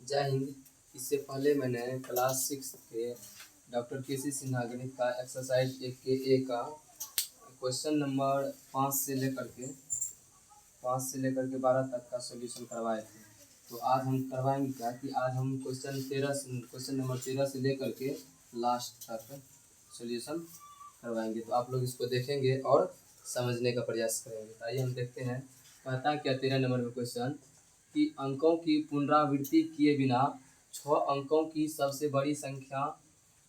जय हिंद। इससे पहले मैंने क्लास 6 के डॉक्टर के.सी. सिन्हा गणित का एक्सरसाइज 1 के ए का क्वेश्चन नंबर 5 से लेकर के 12 तक का सॉल्यूशन करवाए थे। तो आज हम करवाएंगे क्या कि आज हम क्वेश्चन नंबर 13 से लेकर के लास्ट तक सॉल्यूशन करवाएंगे। तो आप लोग इसको देखेंगे और समझने का प्रयास करेंगे। तो आइए हम देखते हैं कहता क्या 13 नंबर में क्वेश्चन कि अंकों की पुनरावृत्ति किए बिना 6 अंकों की सबसे बड़ी संख्या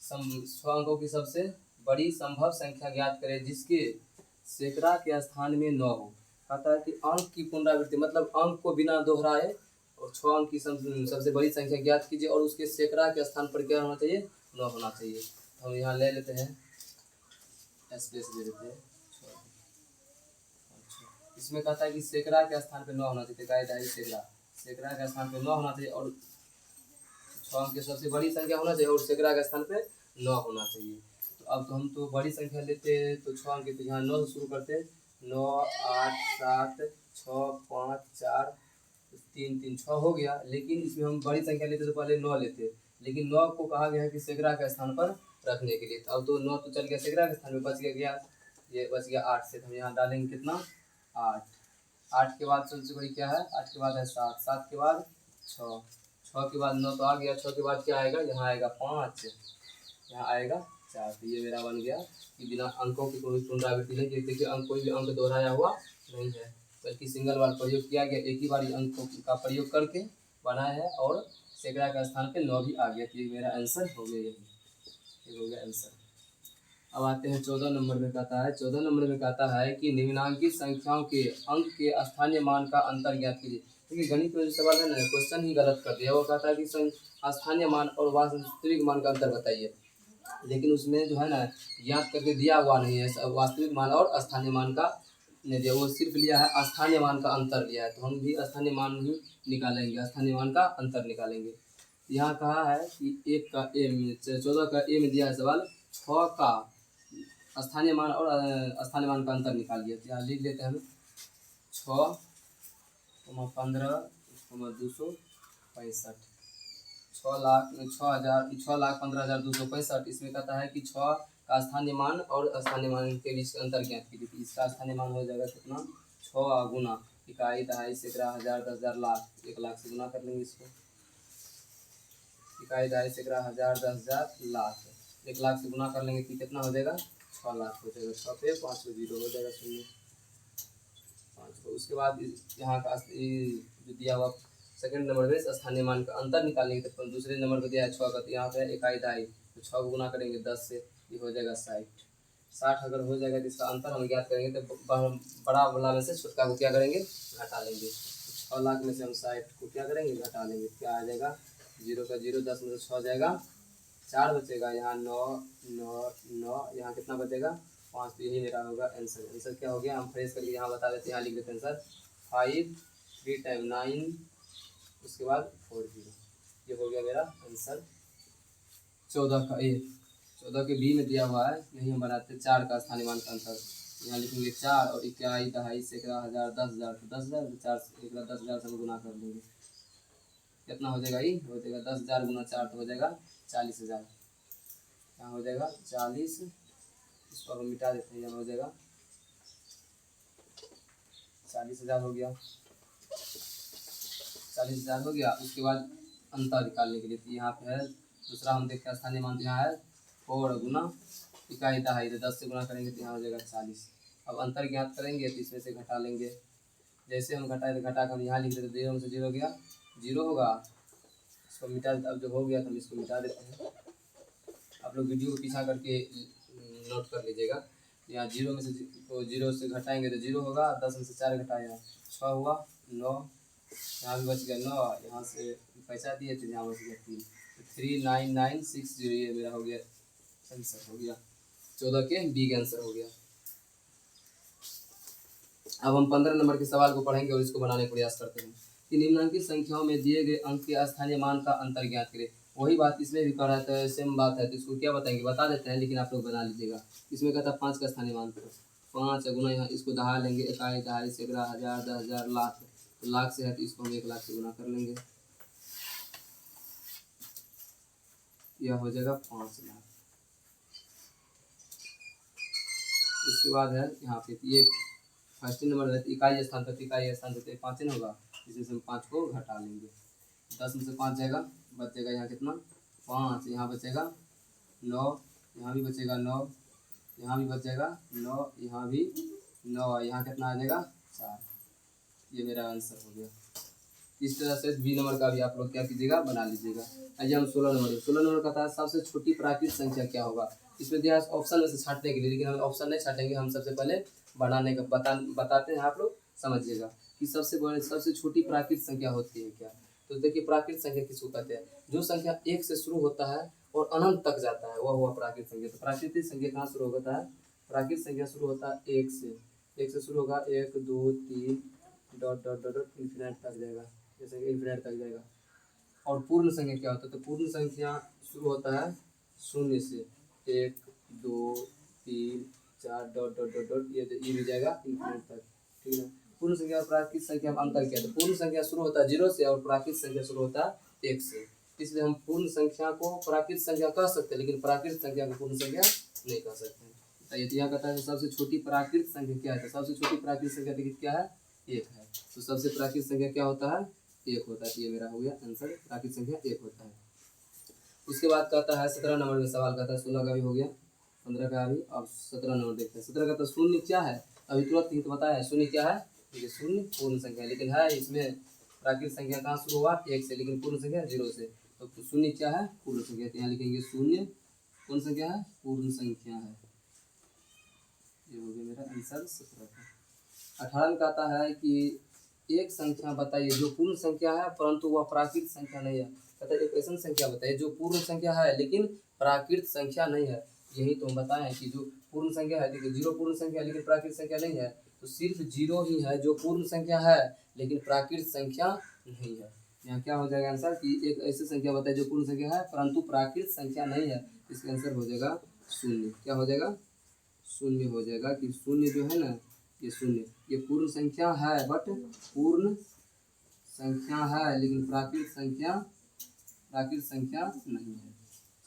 6 अंकों की सबसे बड़ी संभव संख्या ज्ञात करें जिसके सैकड़ा के स्थान में 9 हो। कहता है कि अंक की पुनरावृत्ति मतलब अंक को बिना दोहराए और 6 अंक की सबसे बड़ी संख्या ज्ञात कीजिए और उसके सैकड़ा के स्थान पर क्या होना चाहिए, 9 होना चाहिए। तो हम यहाँ ले लेते हैं, स्पेस दे देते हैं। इसमें कहता है कि सैकड़ा के स्थान पे 9 होना चाहिए। सैकड़ा के स्थान पे 9 होना चाहिए और 6 अंक की सबसे बड़ी संख्या होना चाहिए और सैकड़ा के स्थान पे 9 होना चाहिए। तो अब तो हम तो बड़ी संख्या लेते हैं तो 6 अंक तो यहाँ 9 से शुरू करते हैं। 9 8 7 6 5 4 3 3 6 हो गया। लेकिन इसमें हम बड़ी संख्या लेते तो पहले 9 लेते, लेकिन 9 को कहा गया है कि सैकड़ा के स्थान पर रखने के लिए। तो अब तो 9 तो चल गया सैकड़ा के स्थान में, बच गया ये बच गया 8 से। तो हम यहाँ डालेंगे कितना, 8। 8 के बाद सबसे बड़ी क्या है, 8 के बाद है 7, 7 के बाद 6, 6 के बाद 9 तो आ गया। 6 के बाद क्या आएगा, यहाँ आएगा 5, यहाँ आएगा 4। तो ये मेरा बन गया कि बिना अंकों की कोई पुनरावृत्ति नहीं की। देखिए अंक कोई भी अंक दोहराया हुआ नहीं है बल्कि सिंगल बार प्रयोग किया गया, एक ही बार अंक का प्रयोग करके बनाया है और सैकड़ा के स्थान पे 9 भी आ गया। तो ये मेरा आंसर हो गया, ये हो गया आंसर। अब आते हैं 14 नंबर में। कहता है 14 नंबर में कहता है कि निम्नांकित संख्याओं के अंक के स्थानीय मान का अंतर ज्ञात कीजिए। देखिए गणित में जो सवाल है ना, क्वेश्चन ही गलत कर दिया। वो कहता है कि स्थानीय मान और वास्तविक मान का अंतर बताइए, लेकिन उसमें जो है ना ज्ञात करके दिया हुआ नहीं है वास्तविक मान और स्थानीय मान का नहीं दिया, वो सिर्फ लिया है स्थानीय मान का अंतर लिया है। तो हम भी स्थानीय मान ही निकालेंगे, स्थानीय मान का अंतर निकालेंगे। यहाँ कहा है कि 1 का ए में 14 का ए में दिया है सवाल 6 का स्थानीय मान और स्थानीय मान का अंतर निकालिए। तो यहाँ लिख लेते हैं हम 6, 15, 265, 6,15,265। इसमें कहता है कि 6 का स्थानीय मान और स्थानीय मान के बीच अंतर ज्ञात कीजिए। इसका स्थानीय मान हो जाएगा कितना, 6 गुना इकाई दहाई सैकड़ा हज़ार 10,000 लाख, 1 लाख से गुना कर लेंगे इसको। इकाई दहाई सैकड़ा हज़ार 10,000 लाख, 1 लाख से गुना कर लेंगे तो कितना हो जाएगा, 6 लाख हो जाएगा। 6 पे 5 को 0 हो जाएगा, 0 5 को। उसके बाद यहाँ का जो दिया हुआ सेकंड नंबर में स्थानीय मान का अंतर निकालेंगे। तो दूसरे नंबर पर दिया है 6 का, तो यहाँ पे इकाई दहाई, तो 6 को गुना करेंगे 10 से, ये हो जाएगा 60। 60 अगर हो जाएगा तो इसका अंतर हम ज्ञात करेंगे। तो बड़ा वाला में से छोटका को क्या करेंगे, घटा लेंगे। 6 लाख में से हम 60 को क्या करेंगे, घटा लेंगे। क्या आ जाएगा, 0 का 0, 10 में से 6 जाएगा, 4 बचेगा। यहाँ 9 9 9, यहाँ कितना बचेगा, 5। तो यही मेरा होगा आंसर। आंसर क्या हो गया, हम फ्रेश करके यहाँ बता देते हैं। यहाँ लिख देते हैं आंसर 5 3 टाइम 9, उसके बाद 4 0। ये हो गया मेरा आंसर 14 का ए। 14 के बी में दिया हुआ है, यही हम बनाते हैं 4 का स्थानीय मान का अंतर। यहाँ लिखेंगे 4 और इकाई दहाई सैकड़ा हज़ार 10,000, तो 10,000 से 4 सैकड़ा 10,000 से हम गुना कर देंगे। कितना हो जाएगा, ये हो जाएगा 10,000 गुना 4 तो हो जाएगा 40,000। यहाँ हो जाएगा 40, इसको हम मिटा देते हैं। यहाँ हो जाएगा 40,000 हो गया, 40,000 हो गया। उसके बाद अंतर निकालने के लिए तो यहाँ पे है दूसरा, हम देखते हैं स्थानीय मान। यहाँ है 4 गुना इकाई दहाई, तो 10 से गुना करेंगे तो यहाँ हो जाएगा 40। अब अंतर ज्ञात करेंगे तो इसमें से घटा लेंगे। जैसे हम घटाए तो घटा कर हम यहाँ लिख देते, 0 में से 0 गया, 0 होगा। इसको मिटा, अब जो हो गया तो हम इसको मिटा देते हैं। आप लोग वीडियो को पीछा करके नोट कर लीजिएगा। यहाँ 0 में से तो 0 से घटाएंगे तो 0 होगा, 10 में से 4 घटाया 6 हुआ, 9, यहाँ भी बच गया 9, यहाँ से पैसा दिए थे, यहाँ बच गया 3, तो 39960। ये मेरा हो गया आंसर, हो गया 14 के बी का आंसर हो गया। अब हम 15 नंबर के सवाल को पढ़ेंगे और इसको बनाने का प्रयास करते हैं कि निम्नलिखित संख्याओं में दिए गए अंक के स्थानीय मान का अंतर ज्ञात करें। वही बात इसमें भी कर रहा है, तो सेम बात है। तो इसको क्या बताएंगे, बता देते हैं, लेकिन आप लोग बना लीजिएगा। इसमें कहता है 5 का स्थानीय मान, 5 गुना, यहाँ इसको दहा लेंगे, इकाई दहाई सैकड़ा हज़ार 10,000 लाख, तो लाख से है तो इसको हम 1 लाख से गुना कर लेंगे। यह हो जाएगा 5 लाख। इसके बाद है यहाँ पे ये फर्स्ट नंबर है, इकाई स्थान पर, इकाई स्थान पर 5 न होगा, इसमें से हम 5 को घटा लेंगे। 10 में से 5 जाएगा, बचेगा यहाँ कितना 5, यहाँ बचेगा 9, यहाँ भी बचेगा 9, यहाँ भी बचेगा 9, यहाँ भी 9, यहाँ कितना आ जाएगा 4। ये मेरा आंसर हो गया। इस तरह से बी नंबर का भी आप लोग क्या कीजिएगा, बना लीजिएगा। आइए हम 16 नंबर 16 नंबर का था सबसे छोटी प्राकृतिक संख्या क्या होगा। इसमें दिया ऑप्शन में से छांटने के लिए, लेकिन हम ऑप्शन नहीं छाटेंगे, हम सबसे पहले बनाने का बताते हैं, आप लोग समझिएगा कि सबसे छोटी प्राकृतिक संख्या होती है क्या। तो देखिए प्राकृतिक संख्या किसको कहते हैं, जो संख्या 1 से शुरू होता है और अनंत तक जाता है वह हुआ प्राकृतिक संख्या। तो प्राकृतिक संख्या कहाँ शुरू होता है, प्राकृतिक संख्या शुरू होता है 1 से शुरू होगा, 1 2 3 dot dot dot dot infinite तक जाएगा, जैसे इन्फिनिट तक जाएगा। और पूर्ण संख्या क्या होता है, तो पूर्ण संख्या शुरू होता है 0 से, 1 2 3 4 डॉट डॉट डॉट डॉट ये भी जाएगा इन्फिनिट तक, ठीक है। पूर्ण संख्या और प्राकृतिक संख्या में अंतर क्या है, तो पूर्ण संख्या शुरू होता है 0 से और प्राकृतिक संख्या शुरू होता है 1 से। इसलिए हम पूर्ण संख्या को प्राकृतिक संख्या कह सकते हैं, लेकिन प्राकृतिक संख्या को पूर्ण संख्या नहीं कह सकते हैं। तो यहाँ कहता है सबसे छोटी प्राकृतिक संख्या क्या है, तो सबसे छोटी प्राकृतिक संख्या देखिए क्या है, 1 है। तो सबसे प्राकृतिक संख्या क्या होता है, 1 होता है। ये मेरा हो गया आंसर, प्राकृतिक संख्या 1 होता है। उसके बाद कहता है 17 नंबर में सवाल कहता है, 16 का भी हो गया, 15 का भी, अब 17 नंबर देखते हैं। 17 का तो शून्य क्या है, अभी तुरंत ही तो बताया है शून्य क्या है, ये शून्य पूर्ण संख्या, लेकिन है इसमें प्राकृतिक संख्या कहाँ शुरू हुआ 1 से, लेकिन पूर्ण संख्या 0 से। तो शून्य क्या है, पूर्ण संख्या, यहाँ लिखेंगे शून्य पूर्ण संख्या है, पूर्ण संख्या है। ये हो गया मेरा आंसर 17 का। 18 में कहता है कि एक संख्या बताइए जो पूर्ण संख्या है परंतु वह प्राकृतिक संख्या नहीं है। कहता है एक ऐसी संख्या बताइए जो पूर्ण संख्या है लेकिन प्राकृतिक संख्या नहीं है। यही तो हम बताए हैं कि जो पूर्ण संख्या है, देखिए 0 पूर्ण संख्या लेकिन प्राकृतिक संख्या नहीं है, तो सिर्फ 0 ही है जो पूर्ण संख्या है लेकिन प्राकृतिक संख्या नहीं है। यहाँ क्या हो जाएगा आंसर कि एक ऐसी संख्या बताइए जो पूर्ण संख्या है परंतु प्राकृतिक संख्या नहीं है, इसका आंसर हो जाएगा शून्य। क्या हो जाएगा, शून्य हो जाएगा कि शून्य जो है ना, ये शून्य ये पूर्ण संख्या है, बट पूर्ण संख्या है लेकिन प्राकृतिक संख्या नहीं है।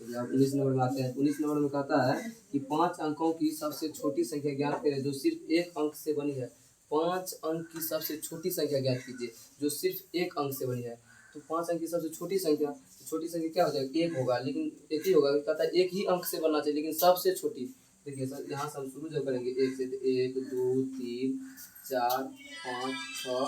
चलिए अब 19 नंबर में आते हैं। 19 नंबर में कहता है कि 5 अंकों की सबसे छोटी संख्या ज्ञात करें जो सिर्फ 1 अंक से बनी है। 5 अंक की सबसे छोटी संख्या ज्ञात कीजिए जो सिर्फ 1 अंक से बनी है। तो 5 अंक की सबसे छोटी संख्या, तो छोटी संख्या क्या हो जाएगा, 1 होगा, लेकिन 1 ही होगा, कहता है 1 ही अंक से बनना चाहिए, लेकिन सबसे छोटी। देखिए सर यहाँ से हम शुरू जब करेंगे 1 से, 1 2 3 4 5 6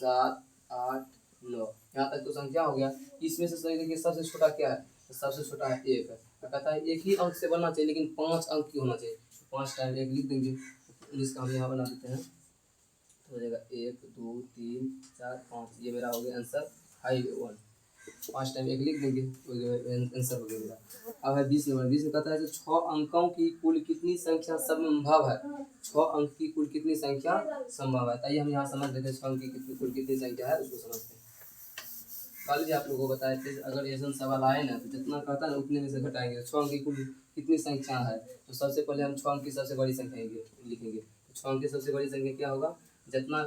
7 8 9, यहाँ तक तो संख्या हो गया। इसमें से सही देखिए सबसे छोटा क्या है, तो सबसे छोटा है 1 है। तो कहता है 1 ही अंक से बनना चाहिए लेकिन 5 अंक की होना चाहिए। 5 टाइम 1 लिख देंगे, इसका हम यहाँ बना देते हैं, तो हो जाएगा 1 2 3 4 5, ये मेरा हो गया आंसर 1। 5 टाइम 1 लिख देंगे, तो आंसर हो गया मेरा। अब है 20 नंबर। 20 में कहता है 6 अंकों की कुल कितनी संख्या संभव है। 6 अंक की कुल कितनी संख्या संभव है, ताइए हम यहाँ समझ लेते हैं 6 अंक की कुल कितनी संख्या है, उसको समझते हैं। कल भी आप लोगों को बताए थे अगर ऐसा सवाल आए ना तो जितना कहता है ना उतने में से घटाएंगे। 6 अंक की कुल कितनी संख्या है, तो सबसे पहले हम 6 अंक की सबसे बड़ी संख्या लिखेंगे। तो 6 अंक की सबसे बड़ी संख्या क्या होगा, जितना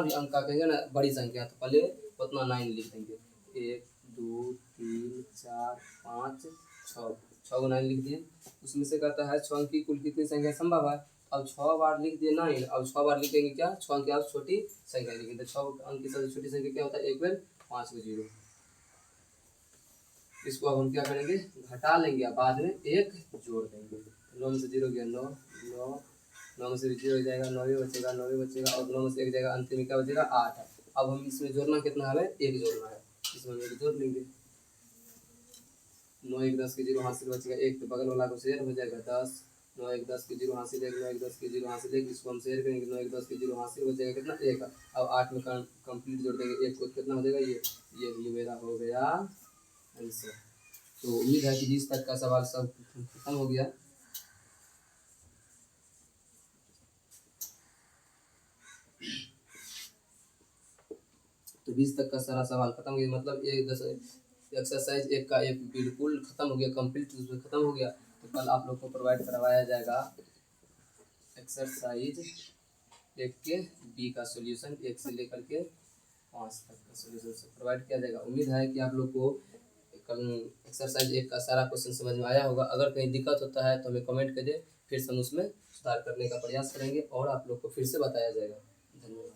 भी अंक का कहेंगे ना बड़ी संख्या, तो पहले उतना 9 लिख देंगे। 1 2 3 4 5 6, 6 को 9 लिख दिए। उसमें से कहता है 6 अंक की कुल कितनी संख्या संभव है। अब 6 बार लिख दिए 9, अब 6 बार लिखेंगे क्या, 6 अंक की अब छोटी संख्या लिखेंगे। तो 6 अंक की सबसे छोटी संख्या क्या होता है, 1 बार 5 को 0। इसको अब हम क्या करेंगे, घटा लेंगे, अब बाद में 1 जोड़ देंगे। 9 में से 0 गया 9, 9 में से 0 हो जाएगा, 9 बचेगा, 9 बचेगा, और 9 में से 1 जाएगा, अंतिम में क्या बचेगा 8 है। अब हम इसमें जोड़ना कितना है, 1 जोड़ना है, इसमें हम 1 जोड़ लेंगे। 9 1 10 के 0 हासिल बचेगा 1, तो बगल वाला को शेयर हो जाएगा 10। 9 1 10 के 0 हासिल 1, 9 1 10 के 0 हासिल 1, इसको हम शेयर करेंगे। 9 1 10 के 0 हासिल बचेगा कितना 1। अब 8 में कंप्लीट जोड़ देंगे 1 को, कितना हो जाएगा ये मेरा हो गया आंसर। तो उम्मीद है कि 20 तक का सवाल सब खत्म हो गया। तो 20 तक का सारा सवाल खत्म हो गया, मतलब एक्सरसाइज 1 का 1 बिल्कुल खत्म हो गया, कंप्लीट खत्म हो गया। तो कल आप लोग को प्रोवाइड करवाया जाएगा एक्सरसाइज 1 के बी का सॉल्यूशन, 1 से लेकर के 5 तक का सॉल्यूशन प्रोवाइड किया जाएगा। उम्मीद है कि आप लोग को कल एक्सरसाइज 1 का सारा क्वेश्चन समझ में आया होगा। अगर कहीं दिक्कत होता है तो हमें कमेंट करिए, फिर से हम उसमें सुधार करने का प्रयास करेंगे और आप लोग को फिर से बताया जाएगा। धन्यवाद।